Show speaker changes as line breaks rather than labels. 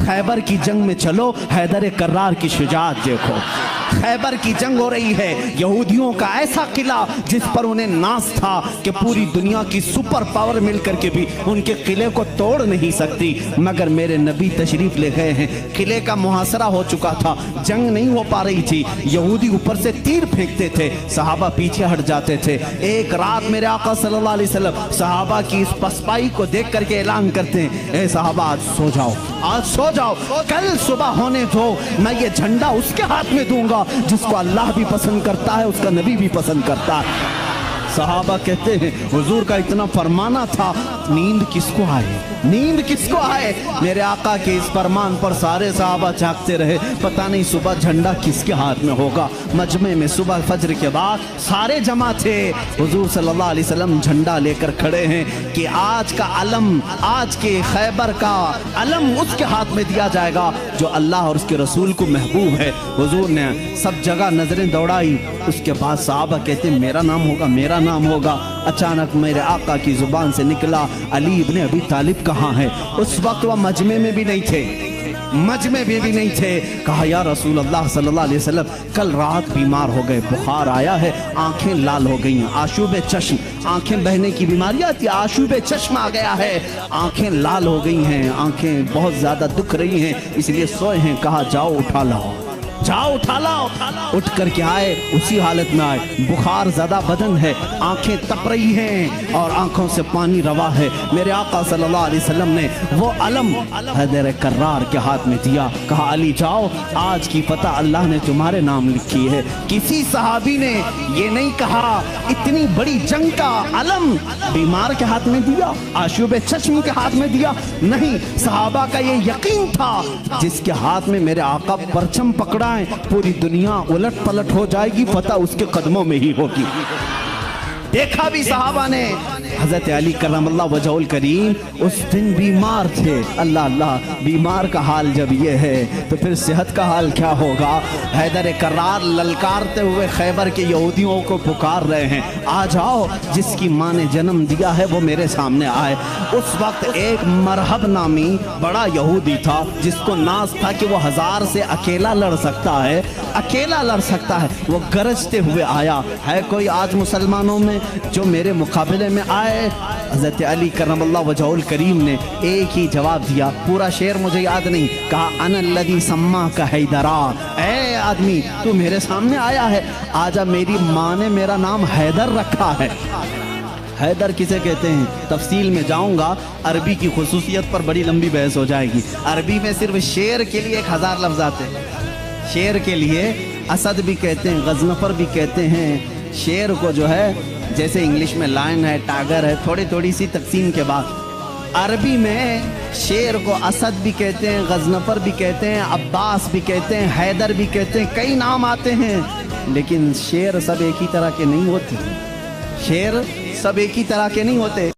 खैबर की जंग में चलो, हैदर कर्रार की शुजाअत देखो। खैबर की जंग हो रही है, यहूदियों का ऐसा किला जिस पर उन्हें नाज था कि पूरी दुनिया की सुपर पावर मिलकर के भी उनके किले को तोड़ नहीं सकती, मगर मेरे नबी तशरीफ ले गए हैं। किले का मुहासरा हो चुका था, जंग नहीं हो पा रही थी, यहूदी ऊपर से तीर फेंकते थे, सहाबा पीछे हट जाते थे। एक रात मेरे आका सल्लल्लाहु अलैहि वसल्लम सहाबा की इस पसपाई को देख करके ऐलान करते हैं, ए सहाबा आज सो जाओ, आज सो जाओ, कल सुबह होने दो, मैं ये झंडा उसके हाथ में दूंगा जिसको अल्लाह भी पसंद करता है, उसका नबी भी पसंद करता है। सहाबा कहते हैं हुजूर का इतना फरमाना था, नींद किसको आए, नींद किसको आए। मेरे आका के इस फरमान पर सारे सहाबा जागते रहे, पता नहीं सुबह झंडा किसके हाथ में होगा। मजमे में सुबह फजर के बाद सारे जमा थे, हुजूर सल्लल्लाहु अलैहि वसल्लम झंडा लेकर खड़े हैं कि आज का अलम, आज के खैबर का अलम उसके हाथ में दिया जाएगा जो अल्लाह और उसके रसूल को महबूब है। हुजूर ने सब जगह नजरें दौड़ाई, उसके बाद सहाबा कहते मेरा नाम होगा, मेरा नाम होगा। अचानक मेरे आका की जुबान से निकला, अली इब्ने अबी तालिब कहाँ है। उस वक्त वह मजमे में भी नहीं थे, मजमे में भी नहीं थे। कहा या रसूल अल्लाह सल्लल्लाहु अलैहि वसल्लम कल रात बीमार हो गए, बुखार आया है, आंखें लाल हो गई हैं, आशूब चश्म, आंखें बहने की बीमारी आती है, आशूब चश्म आ गया है, आंखें लाल हो गई हैं, आंखें बहुत ज्यादा दुख रही हैं, इसलिए सोए हैं। कहा जाओ उठा लाओ, जाओ उठा लाओ। उठ करके आए, उसी हालत में आए, बुखार ज़्यादा बदन है, आंखें तप रही हैं और आंखों से पानी रवा है। मेरे आका सल्लल्लाहु अलैहि वसल्लम ने वो अलम हैदर कर्रार के हाथ में दिया, कहा अली जाओ, आज की फतह अल्लाह ने तुम्हारे नाम लिखी है। किसी सहाबी ने ये नहीं कहा इतनी बड़ी जंग का अलम बीमार के हाथ में दिया, आशूब चश्म के हाथ में दिया, नहीं, सहाबा का ये यकीन था जिसके हाथ में मेरे आका परचम पकड़ा है, पूरी दुनिया उलट पलट हो जाएगी, फतह उसके कदमों में ही होगी। देखा भी सहाबा ने, हजरत अली करमल्लाहु वजहुल करीम उस दिन बीमार थे। अल्लाह अल्लाह, बीमार का हाल जब ये है तो फिर सेहत का हाल क्या होगा। हैदर कर्रार ललकारते हुए खैबर के यहूदियों को पुकार रहे हैं, आ जाओ, जिसकी माँ ने जन्म दिया है वो मेरे सामने आए। उस वक्त एक मरहब नामी बड़ा यहूदी था जिसको नाज था कि वो 1000 से अकेला लड़ सकता है, अकेला लड़ सकता है। वो गरजते हुए आया, है कोई आज मुसलमानों में जो मेरे मुकाबले में आए। हज़रत अली करमल्लाहु वजहुल करीम ने एक ही जवाब दिया, पूरा शेर मुझे याद नहीं, कहा अनल्लज़ी सम्मा का हैदरा, ऐ आदमी तू मेरे सामने आया है, आजा, मेरी माँ ने मेरा नाम हैदर रखा है। हैदर किसे कहते हैं तफसील में जाऊंगा, अरबी की खुसूसियत पर बड़ी लंबी बहस हो जाएगी। अरबी में सिर्फ शेर के लिए 1000 लफ्ज़ आते हैं। शेर के लिए असद भी कहते हैं, गजनफर भी कहते हैं। शेर को जो है जैसे इंग्लिश में लायन है, टाइगर है, थोड़ी थोड़ी सी तकसीम के बाद अरबी में शेर को असद भी कहते हैं, गजनफर भी कहते हैं, अब्बास भी कहते हैं, हैदर भी कहते हैं, कई नाम आते हैं। लेकिन शेर सब एक ही तरह के नहीं होते, शेर सब एक ही तरह के नहीं होते।